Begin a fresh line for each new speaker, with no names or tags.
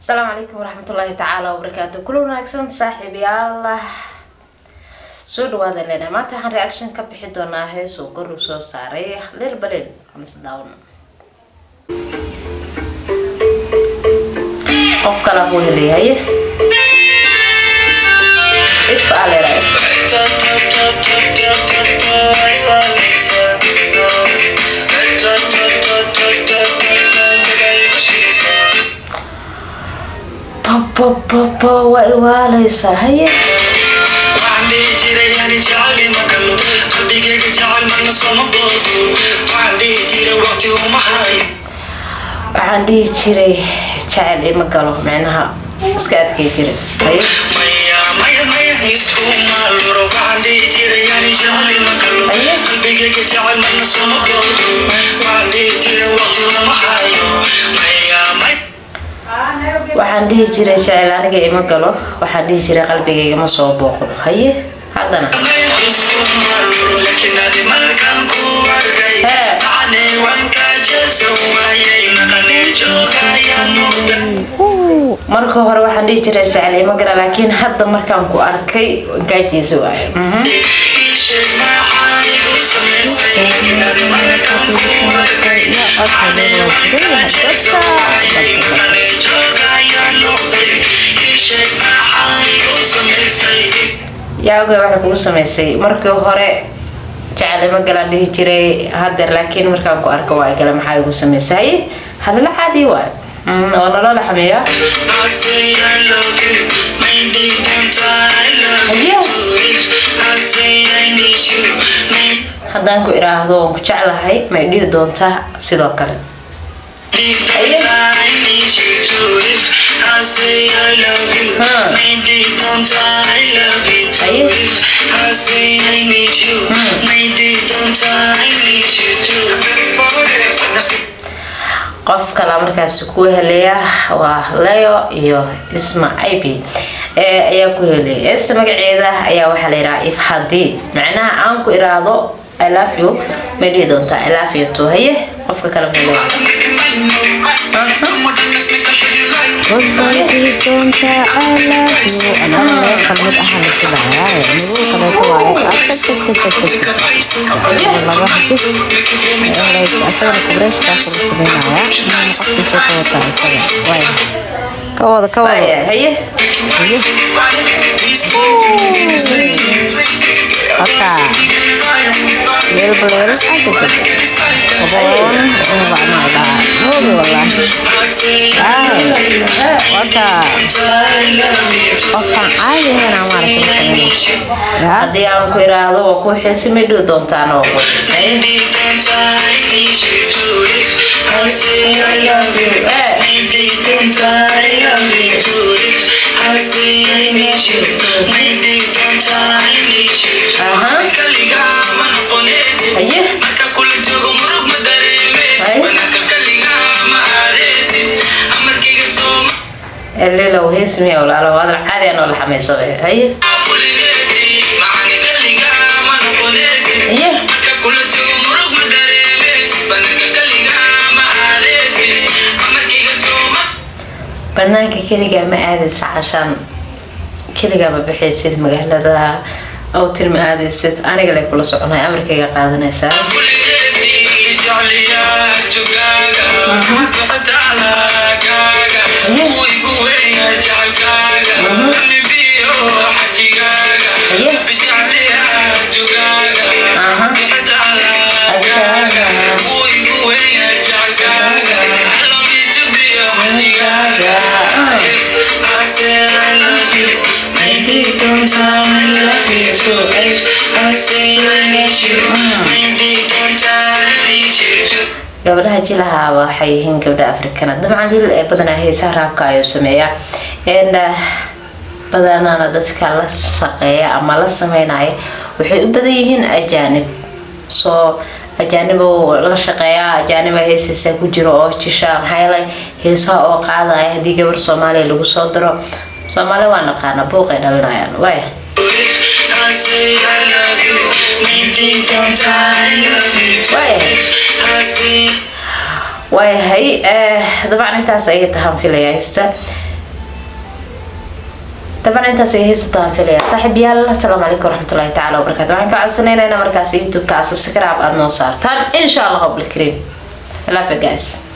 السلام عليكم ورحمة الله تعالى وبركاته. كلنا أكسن صاحبي الله سود وهذا لنا ما تحن رياكشن كبي حدونا هيس وقرب سو صاريح للبلد خمس داون قف كلا هو اللي هي افعل رأي بابا وإيواليسا هي
وعندي جيري يعني جعلي مقلو قلبي جعل من صوم بوضو وعندي جيري وقتي ومحاي
عندي جيري جعل مقلو معناها اسكات كي جيري هي
مايا يسكو مالورو وعندي جيري يعني جعلي مقلو قلبي جعل من صوم بوضو وعندي جيري وقتي ومحاي
waxaan dhihi jiray jacayl aniga ima galo waxaan dhihi jiray qalbigayga ma soo booqdo haye hadana marka hore waxaan dhihi jiray jacayl ima galo laakiin hadda markaan ku arkay gaajiisa waaye yaaga waxa kugu sameysay markii hore jacayl ma galaan dhihi jiray hadda laakiin markaan ku arko waa gala maxay ugu sameysay hadal caadi waa oo nolol xameeya haddaan ku iraahdo ku jeclahay ma dhihi doontaa sidoo kale I say I love you, maybe don't I love you too. If I say I need you, maybe don't I need you too. qof kala markaas ku helaya waa Leo iyo Isma Ibi ayaa ku helay magaceeda ayaa waxa la yiraahdaa if hadii macnaha aan ku iraado I love you maybe don't I love you too haye qofka kala helay
والله كنت أعلم أنا لا قلبت أحد كذا يعني مو قلبت وايد والله واحد لا أسوي كبرش كاسر سبينا يا قصدي سوق وتعسى وايد كوضة
هي
أوكا يلبلر أكيد كبون وبعد ما لا مو والله أوكا أصلا عادي هنا ما أعرف
هذه أنا كيرا لو أكو حس مدو دون تانو اللي لو هي اسمي ولا لو هذا العادي أنا ولا حميصة هي برنامج كليجا ما أدرس عشان كليجا ما بحيث مجهلة أو ترم أدرس أنا قال لك كل صعنا أمريكا قاعدة نسا gabadha jilaha waxay yihiin gabdha Afrikaan dabcan dil badanaa heesaha raabka ayuu sameeyaa badanaa dadka la shaqeeya ama la sameeynaya waxay u badan yihiin ajaanib soo ajaanibo la shaqeeya ajaaniba heesasa ku jiro oo jisha maxay leh heesaha oo qaadaya hadii gabar Soomaaliya lagu soo diro Soomaaliya waa naqaana booqay dhalinayaan way I say I love you, maybe don't I love you too. وهي طبعا انت سايتها في ليست طبعا انت سيهيستان فيليا صاحب يلا السلام عليكم ورحمه الله تعالى وبركاته waxaan ka codsanayna markaas YouTube ka subscribe aad noo saartaan insha Allah qabil kareem. I love you guys.